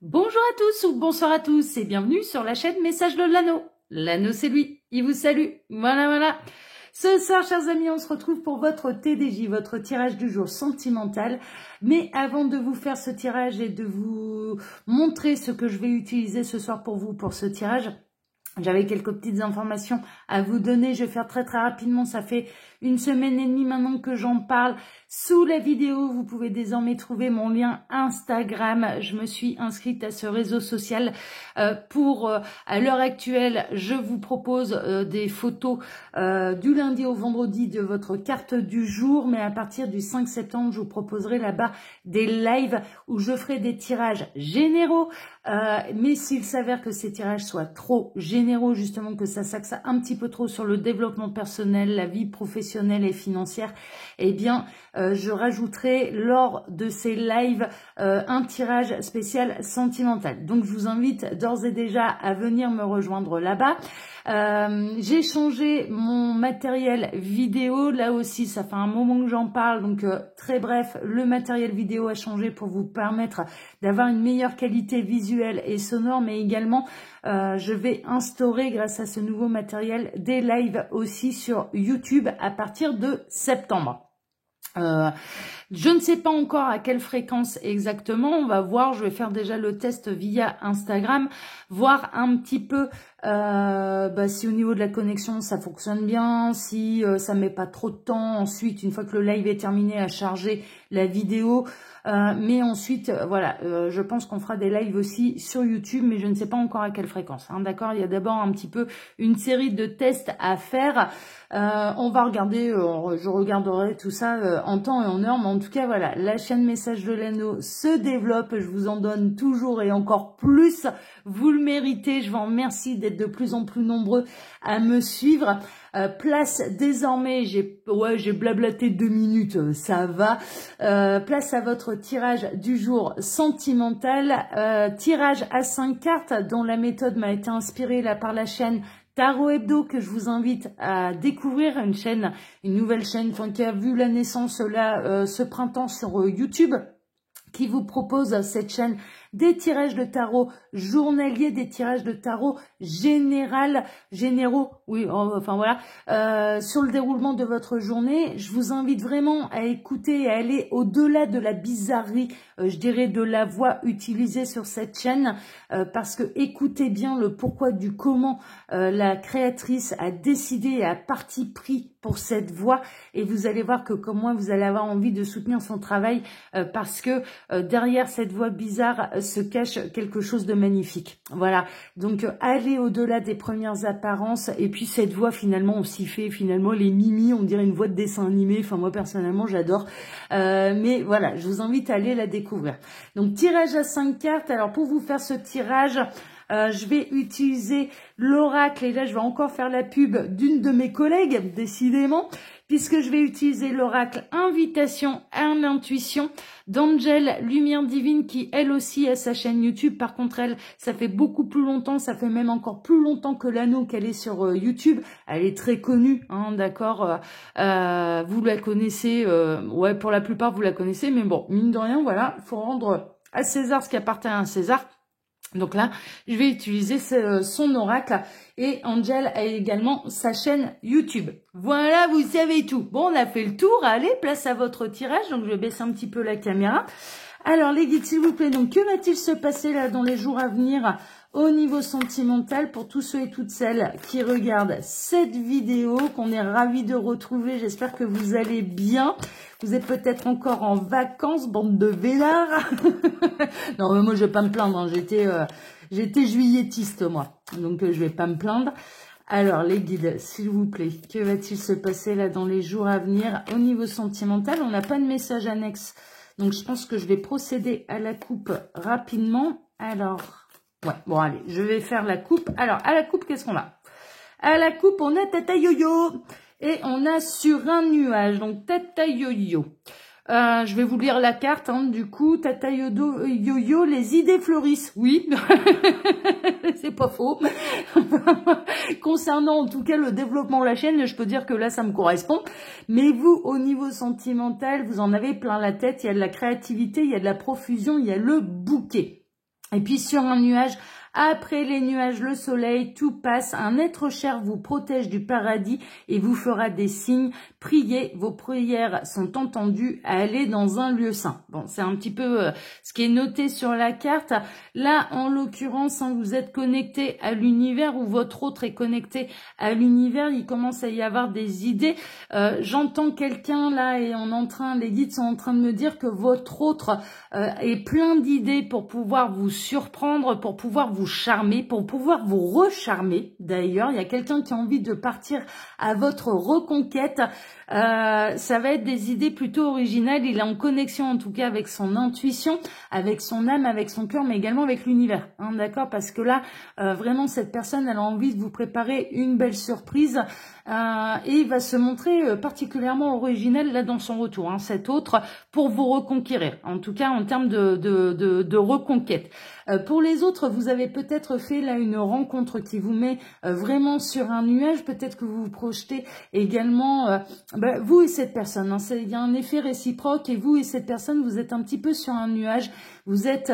Bonjour à tous ou bonsoir à tous et bienvenue sur la chaîne Message de l'Anneau. L'Anneau c'est lui, il vous salue. Voilà. Ce soir, chers amis, on se retrouve pour votre TDJ, votre tirage du jour sentimental. Mais avant de vous faire ce tirage et de vous montrer ce que je vais utiliser ce soir pour vous pour ce tirage, j'avais quelques petites informations à vous donner. Je vais faire très rapidement. Ça fait 1 semaine et demie maintenant que j'en parle. Sous la vidéo, vous pouvez désormais trouver mon lien Instagram. Je me suis inscrite à ce réseau social à l'heure actuelle, je vous propose des photos du lundi au vendredi de votre carte du jour. Mais à partir du 5 septembre, je vous proposerai là-bas des lives où je ferai des tirages généraux. Mais s'il s'avère que ces tirages soient trop généraux, justement que ça s'axe un petit peu trop sur le développement personnel, la vie professionnelle et financière, eh bien je rajouterai lors de ces lives un tirage spécial sentimental. Donc je vous invite d'ores et déjà à venir me rejoindre là-bas. J'ai changé mon matériel vidéo, là aussi ça fait un moment que j'en parle, donc très bref, le matériel vidéo a changé pour vous permettre d'avoir une meilleure qualité visuelle et sonore, mais également je vais instaurer grâce à ce nouveau matériel des lives aussi sur YouTube à partir de septembre. Je ne sais pas encore à quelle fréquence exactement, on va voir, je vais faire déjà le test via Instagram, voir un petit peu si au niveau de la connexion ça fonctionne bien, si ça met pas trop de temps ensuite, une fois que le live est terminé, à charger la vidéo. Mais ensuite, voilà, je pense qu'on fera des lives aussi sur YouTube, mais je ne sais pas encore à quelle fréquence. Hein, d'accord, il y a d'abord un petit peu une série de tests à faire. On va regarder, je regarderai tout ça en temps et en heure, mais en tout cas, voilà, la chaîne Message de l'Anneau se développe. Je vous en donne toujours et encore plus. Vous le méritez. Je vous remercie d'être de plus en plus nombreux à me suivre. Place désormais, j'ai blablaté 2 minutes, ça va. Place à votre tirage du jour sentimental. Tirage à 5 cartes dont la méthode m'a été inspirée là par la chaîne Tarot Hebdo, que je vous invite à découvrir, une nouvelle chaîne qui a vu la naissance là ce printemps sur YouTube, qui vous propose cette chaîne des tirages de tarot journaliers, des tirages de tarot généraux, oui, enfin voilà, sur le déroulement de votre journée. Je vous invite vraiment à écouter et à aller au-delà de la bizarrerie, je dirais, de la voix utilisée sur cette chaîne, parce que écoutez bien le pourquoi du comment la créatrice a décidé et a parti pris pour cette voix, et vous allez voir que comme moi, vous allez avoir envie de soutenir son travail, parce que derrière cette voix bizarre se cache quelque chose de magnifique. Voilà, donc allez au-delà des premières apparences, et puis cette voix finalement on s'y fait finalement les mimi, on dirait une voix de dessin animé, enfin moi personnellement j'adore, mais voilà, je vous invite à aller la découvrir. Donc tirage à 5 cartes, alors pour vous faire ce tirage, je vais utiliser l'oracle, et là je vais encore faire la pub d'une de mes collègues, décidément, puisque je vais utiliser l'oracle Invitation à l'intuition d'Angel Lumière Divine, qui elle aussi a sa chaîne YouTube. Par contre elle, ça fait beaucoup plus longtemps, ça fait même encore plus longtemps que l'anneau qu'elle est sur YouTube. Elle est très connue, hein, d'accord, vous la connaissez, ouais, pour la plupart vous la connaissez, mais bon, mine de rien, voilà, il faut rendre à César ce qui appartient à César. Donc là, je vais utiliser son oracle, et Angel a également sa chaîne YouTube. Voilà, vous savez tout. Bon, on a fait le tour. Allez, place à votre tirage. Donc, je vais baisser un petit peu la caméra. Alors, les guides, s'il vous plaît, donc, que va-t-il se passer là dans les jours à venir au niveau sentimental pour tous ceux et toutes celles qui regardent cette vidéo, qu'on est ravis de retrouver. J'espère que vous allez bien. Vous êtes peut-être encore en vacances, bande de vélards. Non, mais moi, je vais pas me plaindre. Hein. J'étais juilletiste, moi. Donc, je vais pas me plaindre. Alors, les guides, s'il vous plaît, que va-t-il se passer là dans les jours à venir au niveau sentimental? On n'a pas de message annexe. Donc, je pense que je vais procéder à la coupe rapidement. Alors, ouais, bon, allez, je vais faire la coupe. Alors, à la coupe, qu'est-ce qu'on a? À la coupe, on a Tata Yo-Yo. Et on a Sur un nuage. Donc, Tata Yo-Yo. Je vais vous lire la carte, hein, du coup. Tata Yo-Yo, les idées fleurissent. Oui, c'est pas faux. Concernant, en tout cas, le développement de la chaîne, je peux dire que là, ça me correspond. Mais vous, au niveau sentimental, vous en avez plein la tête. Il y a de la créativité, il y a de la profusion, il y a le bouquet. Et puis sur un nuage, après les nuages, le soleil, tout passe. Un être cher vous protège du paradis et vous fera des signes. Priez, vos prières sont entendues. Allez dans un lieu saint. Bon, c'est un petit peu ce qui est noté sur la carte. Là, en l'occurrence, hein, vous êtes connecté à l'univers ou votre autre est connecté à l'univers. Il commence à y avoir des idées. J'entends quelqu'un là et les guides sont en train de me dire que votre autre est plein d'idées pour pouvoir vous surprendre, pour pouvoir vous charmer, pour pouvoir vous recharmer. D'ailleurs, il y a quelqu'un qui a envie de partir à votre reconquête. Ça va être des idées plutôt originales. Il est en connexion en tout cas avec son intuition, avec son âme, avec son cœur, mais également avec l'univers. Hein, d'accord? Parce que là, vraiment, cette personne, elle a envie de vous préparer une belle surprise. Et il va se montrer particulièrement original là dans son retour, hein, cet autre, pour vous reconquérir, en tout cas en termes de reconquête. Pour les autres, vous avez peut-être fait là une rencontre qui vous met vraiment sur un nuage, peut-être que vous vous projetez également, vous et cette personne, hein, il y a un effet réciproque et vous et cette personne, vous êtes un petit peu sur un nuage, vous êtes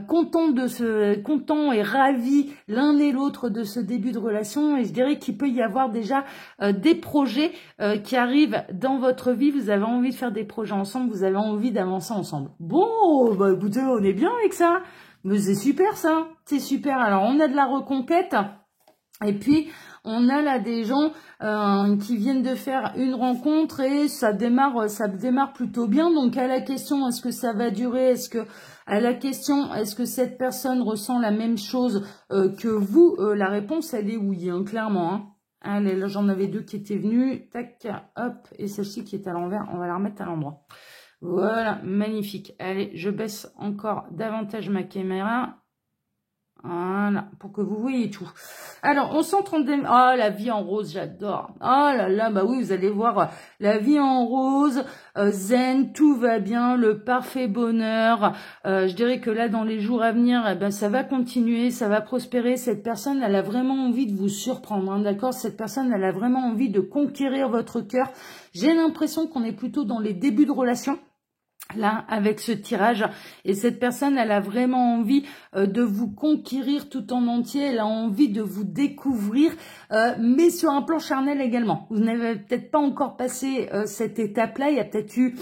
content et ravis l'un et l'autre de ce début de relation et je dirais qu'il peut y avoir déjà des projets qui arrivent dans votre vie, vous avez envie de faire des projets ensemble, vous avez envie d'avancer ensemble. Bon, bah écoutez, on est bien avec ça, mais c'est super ça, c'est super. Alors on a de la reconquête et puis on a là des gens qui viennent de faire une rencontre et ça démarre plutôt bien. Donc à la question est-ce que ça va durer, est-ce que cette personne ressent la même chose que vous, la réponse elle est oui, hein, clairement. Hein. Allez, là j'en avais deux qui étaient venus, tac, hop, et celle-ci qui est à l'envers, on va la remettre à l'endroit. Voilà, magnifique. Allez, je baisse encore davantage ma caméra. Voilà, pour que vous voyez tout. Alors, on s'entre dans... Oh, la vie en rose, j'adore. Oh là là, bah oui, vous allez voir la vie en rose, zen, tout va bien, le parfait bonheur. Je dirais que là, dans les jours à venir, eh ben, ça va continuer, ça va prospérer. Cette personne, elle a vraiment envie de vous surprendre, hein, d'accord? Cette personne, elle a vraiment envie de conquérir votre cœur. J'ai l'impression qu'on est plutôt dans les débuts de relation. Là, avec ce tirage, et cette personne, elle a vraiment envie de vous conquérir tout en entier, elle a envie de vous découvrir, mais sur un plan charnel également. Vous n'avez peut-être pas encore passé cette étape-là, il y a peut-être eu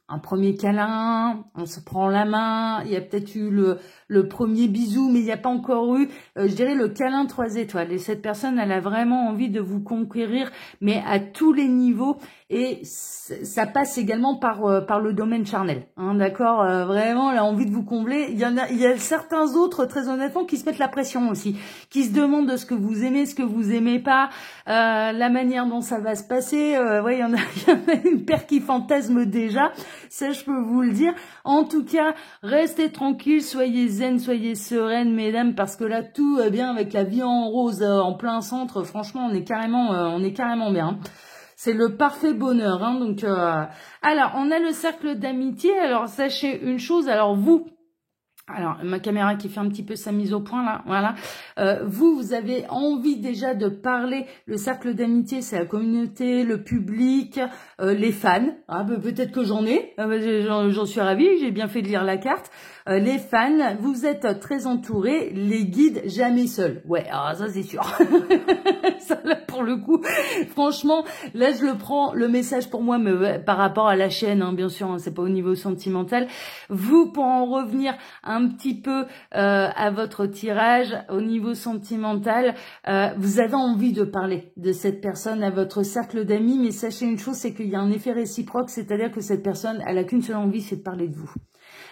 un premier câlin, on se prend la main, il y a peut-être eu le premier bisou, mais il n'y a pas encore eu, je dirais, le câlin 3 étoiles. Et cette personne, elle a vraiment envie de vous conquérir, mais à tous les niveaux. Et ça passe également par le domaine charnel. Hein, d'accord, vraiment, elle a envie de vous combler. Il y a certains autres, très honnêtement, qui se mettent la pression aussi, qui se demandent de ce que vous aimez, ce que vous aimez pas, la manière dont ça va se passer. Ouais, il y en a une paire qui fantasme déjà. Ça, je peux vous le dire. En tout cas, restez tranquilles, soyez zen, soyez sereines, mesdames, parce que là, tout va bien avec la vie en rose en plein centre. Franchement, on est carrément bien. C'est le parfait bonheur. Hein, donc, alors, on a le cercle d'amitié. Alors, sachez une chose. Alors, vous... Alors, ma caméra qui fait un petit peu sa mise au point, là, voilà. Vous avez envie déjà de parler, le cercle d'amitié, c'est la communauté, le public, les fans. Ah, peut-être que j'en ai, j'en suis ravie, j'ai bien fait de lire la carte. Les fans, vous êtes très entourés, les guides jamais seuls. Ouais, ah, ça c'est sûr. Ça, là, pour le coup, franchement, là je le prends, le message pour moi, mais par rapport à la chaîne, hein, bien sûr, hein, c'est pas au niveau sentimental. Vous, pour en revenir un petit peu à votre tirage, au niveau sentimental, vous avez envie de parler de cette personne à votre cercle d'amis, mais sachez une chose, c'est qu'il y a un effet réciproque, c'est-à-dire que cette personne, elle a qu'une seule envie, c'est de parler de vous.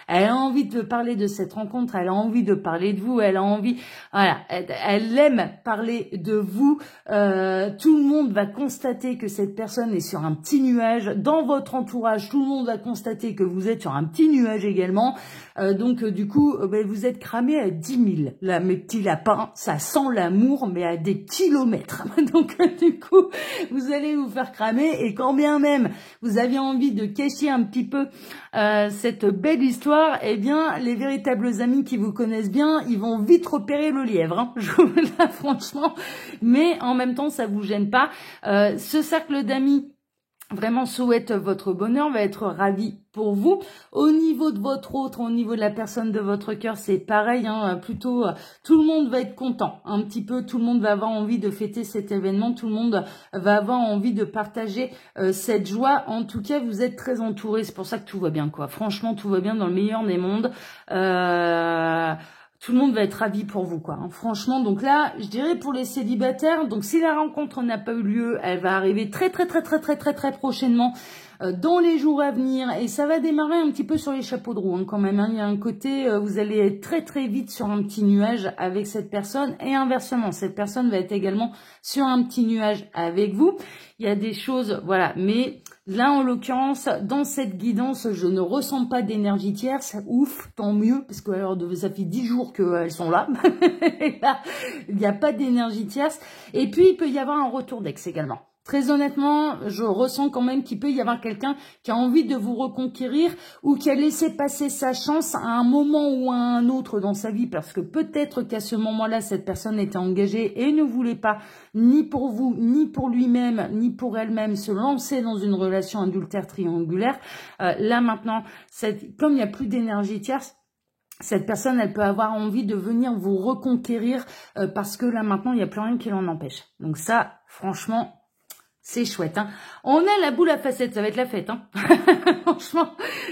Elle a envie de parler de cette rencontre, elle a envie de parler de vous, elle a envie, voilà, elle aime parler de vous. Tout le monde va constater que cette personne est sur un petit nuage. Dans votre entourage, tout le monde va constater que vous êtes sur un petit nuage également. Donc, du coup, vous êtes cramé à 10 000. Là, mes petits lapins, ça sent l'amour, mais à des kilomètres. Donc, du coup, vous allez vous faire cramer. Et quand bien même vous avez envie de cacher un petit peu cette belle histoire, eh bien, les véritables amis qui vous connaissent bien, ils vont vite repérer le lièvre, hein, là, franchement. Mais en même temps, ça vous gêne pas. Ce cercle d'amis, vraiment souhaite votre bonheur, va être ravi pour vous. Au niveau de votre autre, au niveau de la personne de votre cœur, c'est pareil, hein, plutôt tout le monde va être content. Un petit peu, tout le monde va avoir envie de fêter cet événement, tout le monde va avoir envie de partager cette joie. En tout cas, vous êtes très entourés, c'est pour ça que tout va bien, quoi. Franchement, tout va bien dans le meilleur des mondes. Tout le monde va être ravi pour vous, quoi. Hein. Franchement, donc là, je dirais pour les célibataires, donc si la rencontre n'a pas eu lieu, elle va arriver très prochainement, dans les jours à venir, et ça va démarrer un petit peu sur les chapeaux de roue, hein, quand même. Hein. Il y a un côté, vous allez être très vite sur un petit nuage avec cette personne, et inversement, cette personne va être également sur un petit nuage avec vous. Il y a des choses, voilà, mais là, en l'occurrence, dans cette guidance, je ne ressens pas d'énergie tierce. Ouf, tant mieux, parce que alors, ça fait 10 jours qu'elles sont là. Et là, il n'y a pas d'énergie tierce. Et puis, il peut y avoir un retour d'ex également. Très honnêtement, je ressens quand même qu'il peut y avoir quelqu'un qui a envie de vous reconquérir ou qui a laissé passer sa chance à un moment ou à un autre dans sa vie parce que peut-être qu'à ce moment-là, cette personne était engagée et ne voulait pas, ni pour vous, ni pour lui-même, ni pour elle-même, se lancer dans une relation adultère triangulaire. Là maintenant, comme il n'y a plus d'énergie tierce, cette personne, elle peut avoir envie de venir vous reconquérir parce que là maintenant, il n'y a plus rien qui l'en empêche. Donc ça, franchement... c'est chouette, hein. On a la boule à facettes, ça va être la fête, hein. Franchement,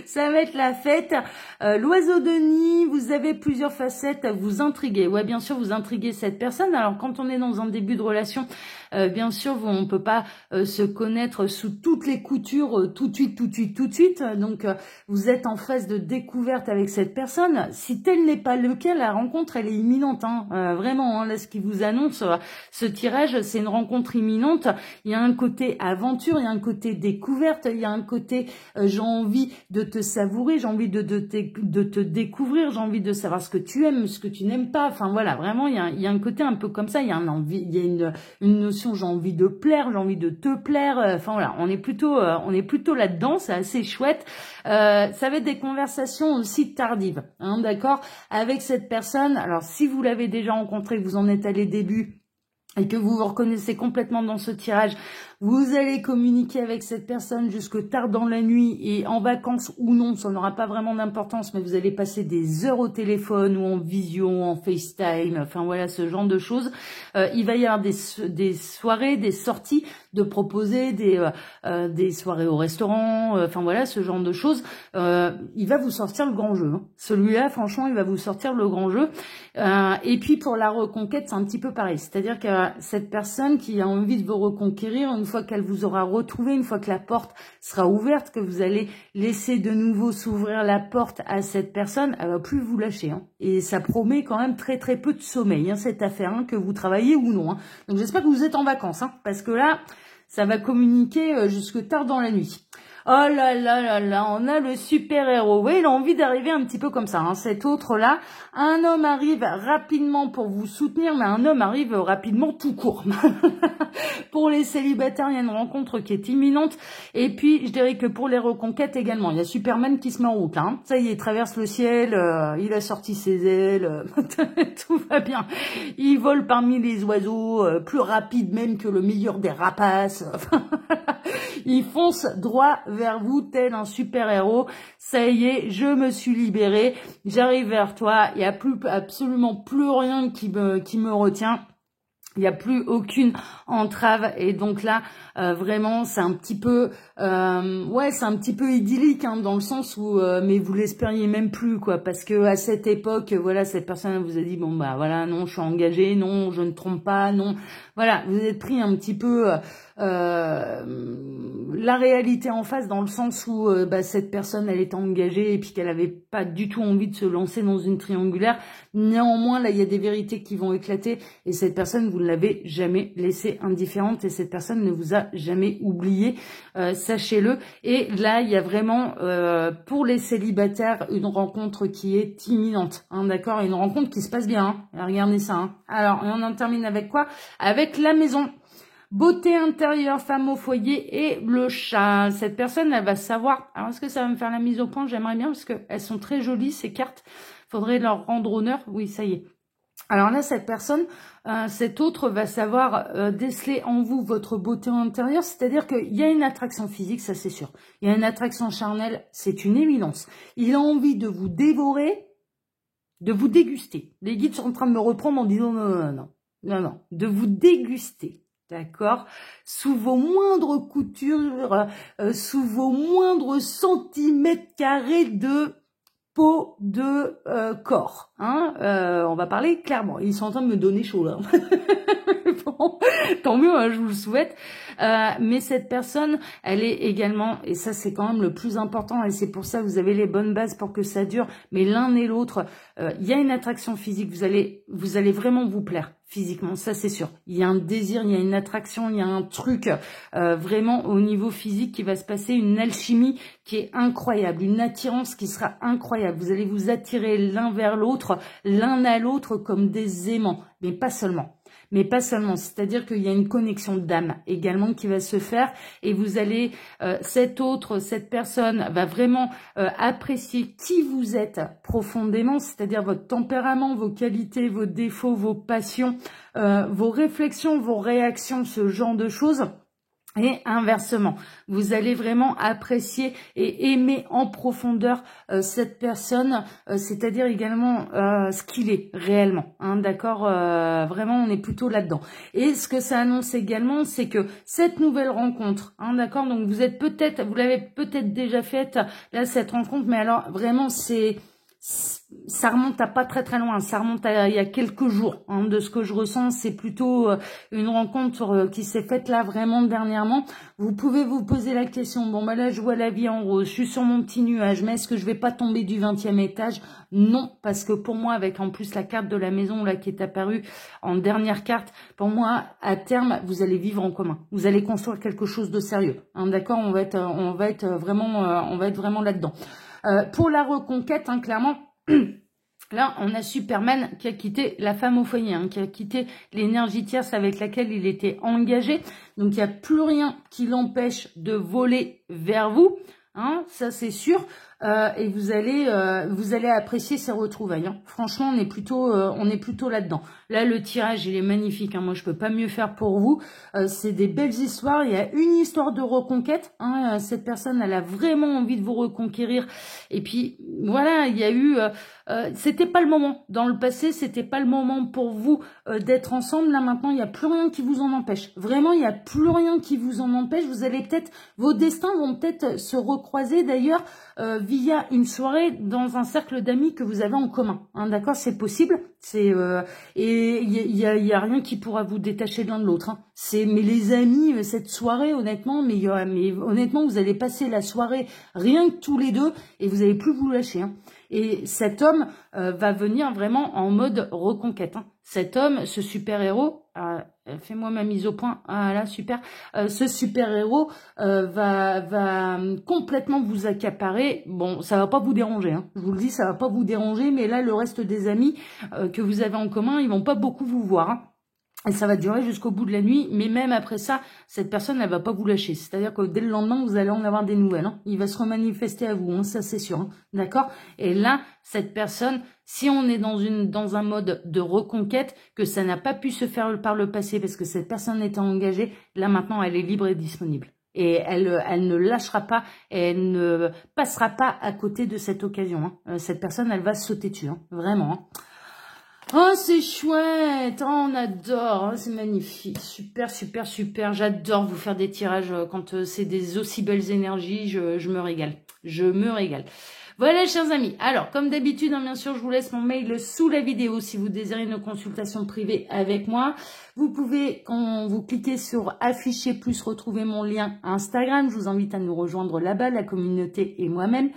ça va être la fête. L'oiseau de nid, vous avez plusieurs facettes, vous intriguez. Ouais, bien sûr, vous intriguez cette personne. Alors, quand on est dans un début de relation, bien sûr, on peut pas se connaître sous toutes les coutures tout de suite. Donc, vous êtes en phase de découverte avec cette personne. Si tel n'est pas le cas, la rencontre, elle est imminente, hein. Vraiment, hein, là, ce qui vous annonce ce tirage, c'est une rencontre imminente. Il y a un côté aventure, il y a un côté découverte, il y a un côté j'ai envie de te savourer, j'ai envie de te découvrir, j'ai envie de savoir ce que tu aimes, ce que tu n'aimes pas. Enfin voilà, vraiment il y a un côté un peu comme ça, il y a une notion j'ai envie de plaire, j'ai envie de te plaire. Enfin voilà, on est plutôt là-dedans, c'est assez chouette. Ça va être des conversations aussi tardives, hein, d'accord, avec cette personne. Alors si vous l'avez déjà rencontré, vous en êtes à les débuts et que vous vous reconnaissez complètement dans ce tirage, vous allez communiquer avec cette personne jusque tard dans la nuit et en vacances ou non, ça n'aura pas vraiment d'importance, mais vous allez passer des heures au téléphone ou en visio, en FaceTime, enfin voilà, ce genre de choses. Il va y avoir des soirées, des sorties, de proposer des soirées au restaurant, enfin voilà, ce genre de choses. Il va vous sortir le grand jeu. Hein. Celui-là, franchement, il va vous sortir le grand jeu. Et puis pour la reconquête, c'est un petit peu pareil. C'est-à-dire que cette personne qui a envie de vous reconquérir, une fois qu'elle vous aura retrouvé, une fois que la porte sera ouverte, que vous allez laisser de nouveau s'ouvrir la porte à cette personne, elle va plus vous lâcher. Hein. Et ça promet quand même très peu de sommeil, hein, cette affaire, hein, que vous travaillez ou non. Hein. Donc j'espère que vous êtes en vacances, hein, parce que là, ça va communiquer jusque tard dans la nuit. Oh là, on a le super-héros. Oui, il a envie d'arriver un petit peu comme ça. Hein. Cet autre-là, un homme arrive rapidement pour vous soutenir, mais un homme arrive rapidement tout court. Pour les célibataires, il y a une rencontre qui est imminente. Et puis, je dirais que pour les reconquêtes également, il y a Superman qui se met en route. Là, hein. Ça y est, il traverse le ciel, il a sorti ses ailes, tout va bien. Il vole parmi les oiseaux, plus rapide même que le meilleur des rapaces. Il fonce droit vers vous tel un super-héros. Ça y est, je me suis libérée, j'arrive vers toi, il n'y a absolument plus rien qui me retient. Il n'y a plus aucune entrave et donc là vraiment c'est un petit peu c'est un petit peu idyllique, hein, dans le sens où mais vous l'espériez même plus, quoi, parce que à cette époque voilà, cette personne vous a dit bon bah voilà, non, je suis engagée, non, je ne trompe pas, non, voilà, vous êtes pris un petit peu la réalité en face, dans le sens où cette personne elle était engagée et puis qu'elle avait pas du tout envie de se lancer dans une triangulaire. Néanmoins là il y a des vérités qui vont éclater et cette personne vous ne l'avez jamais laissée indifférente et cette personne ne vous a jamais oublié, sachez-le. Et là il y a vraiment pour les célibataires une rencontre qui est imminente, hein, d'accord, une rencontre qui se passe bien, hein. Regardez ça, hein. Alors on en termine avec quoi? Avec la maison. Beauté intérieure, femme au foyer et le chat. Cette personne, elle va savoir... Alors, est-ce que ça va me faire la mise au point? J'aimerais bien parce qu'elles sont très jolies, ces cartes. Faudrait leur rendre honneur. Oui, ça y est. Alors là, cette personne, cet autre va savoir déceler en vous votre beauté intérieure, c'est-à-dire qu'il y a une attraction physique, ça c'est sûr. Il y a une attraction charnelle, c'est une évidence. Il a envie de vous dévorer, de vous déguster. Les guides sont en train de me reprendre en disant non, de vous déguster. D'accord? Sous vos moindres coutures, sous vos moindres centimètres carrés de peau de corps. Hein, on va parler clairement. Ils sont en train de me donner chaud là. Bon, tant mieux, hein, je vous le souhaite. Mais cette personne, elle est également, et ça c'est quand même le plus important, et c'est pour ça que vous avez les bonnes bases pour que ça dure, mais l'un et l'autre, il y a une attraction physique, vous allez vraiment vous plaire physiquement, ça c'est sûr. Il y a un désir, il y a une attraction, il y a un truc vraiment au niveau physique qui va se passer, une alchimie qui est incroyable, une attirance qui sera incroyable. Vous allez vous attirer l'un vers l'autre, l'un à l'autre comme des aimants, mais pas seulement. Mais pas seulement, c'est-à-dire qu'il y a une connexion d'âme également qui va se faire et vous allez, cette personne va vraiment apprécier qui vous êtes profondément, c'est-à-dire votre tempérament, vos qualités, vos défauts, vos passions, vos réflexions, vos réactions, ce genre de choses. Et inversement, vous allez vraiment apprécier et aimer en profondeur cette personne, c'est-à-dire également ce qu'il est réellement. Hein, d'accord, vraiment, on est plutôt là-dedans. Et ce que ça annonce également, c'est que cette nouvelle rencontre, hein, d'accord, donc vous l'avez peut-être déjà faite là cette rencontre, mais alors vraiment ça remonte à pas très très loin, ça remonte à il y a quelques jours, hein, de ce que je ressens, c'est plutôt une rencontre qui s'est faite là vraiment dernièrement. Vous pouvez vous poser la question, bon bah là je vois la vie en rose, je suis sur mon petit nuage, mais est-ce que je vais pas tomber du 20e étage? Non, parce que pour moi, avec en plus la carte de la maison là qui est apparue en dernière carte, pour moi, à terme, vous allez vivre en commun, vous allez construire quelque chose de sérieux, hein, d'accord, on va être vraiment là-dedans. Pour la reconquête, hein, clairement, là, on a Superman qui a quitté la femme au foyer, hein, qui a quitté l'énergie tierce avec laquelle il était engagé. Donc, il n'y a plus rien qui l'empêche de voler vers vous. Hein, ça, c'est sûr. Et vous allez apprécier ces retrouvailles. Hein. Franchement, on est plutôt là-dedans. Là, le tirage, il est magnifique. Hein. Moi, je peux pas mieux faire pour vous. C'est des belles histoires. Il y a une histoire de reconquête. Hein. Cette personne, elle a vraiment envie de vous reconquérir. Et puis, voilà, il y a eu... c'était pas le moment. Dans le passé, c'était pas le moment pour vous d'être ensemble. Là, maintenant, il n'y a plus rien qui vous en empêche. Vraiment, il n'y a plus rien qui vous en empêche. Vous allez peut-être... Vos destins vont peut-être se recroiser, d'ailleurs, via une soirée dans un cercle d'amis que vous avez en commun. Hein, d'accord, c'est possible. Et il y a rien qui pourra vous détacher l'un de l'autre. Hein. Mais les amis, cette soirée, honnêtement, mais honnêtement, vous allez passer la soirée rien que tous les deux et vous n'allez plus vous lâcher. Hein. Et cet homme va venir vraiment en mode reconquête. Hein. Cet homme, ce super-héros, fais-moi ma mise au point, ah là, super, ce super-héros va complètement vous accaparer. Bon, ça va pas vous déranger, hein. Je vous le dis, ça va pas vous déranger, mais là, le reste des amis que vous avez en commun, ils vont pas beaucoup vous voir, hein. Et ça va durer jusqu'au bout de la nuit, mais même après ça, cette personne, elle va pas vous lâcher. C'est-à-dire que dès le lendemain, vous allez en avoir des nouvelles. Hein. Il va se remanifester à vous, hein, ça c'est sûr. Hein. D'accord? Et là, cette personne, si on est dans un mode de reconquête, que ça n'a pas pu se faire par le passé parce que cette personne était engagée, là maintenant, elle est libre et disponible. Et elle ne lâchera pas, elle ne passera pas à côté de cette occasion. Hein. Cette personne, elle va sauter dessus, hein, vraiment. Hein. Oh, c'est chouette, oh, on adore, oh, c'est magnifique, super, super, super, j'adore vous faire des tirages quand c'est des aussi belles énergies, je me régale, Voilà, chers amis, alors, comme d'habitude, hein, bien sûr, je vous laisse mon mail sous la vidéo si vous désirez une consultation privée avec moi. Vous pouvez, quand vous cliquez sur afficher plus, retrouver mon lien Instagram, je vous invite à nous rejoindre là-bas, la communauté et moi-même.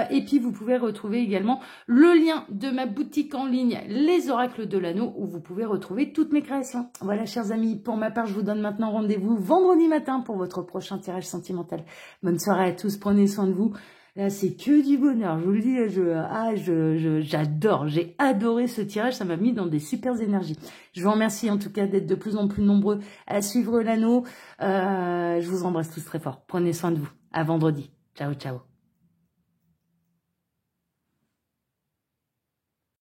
Et puis, vous pouvez retrouver également le lien de ma boutique en ligne, Les Oracles de l'Anneau, où vous pouvez retrouver toutes mes créations. Voilà, chers amis, pour ma part, je vous donne maintenant rendez-vous vendredi matin pour votre prochain tirage sentimental. Bonne soirée à tous, prenez soin de vous. Là, c'est que du bonheur, je vous le dis, j'adore, j'ai adoré ce tirage, ça m'a mis dans des super énergies. Je vous remercie en tout cas d'être de plus en plus nombreux à suivre l'anneau. Je vous embrasse tous très fort, prenez soin de vous. À vendredi. Ciao, ciao.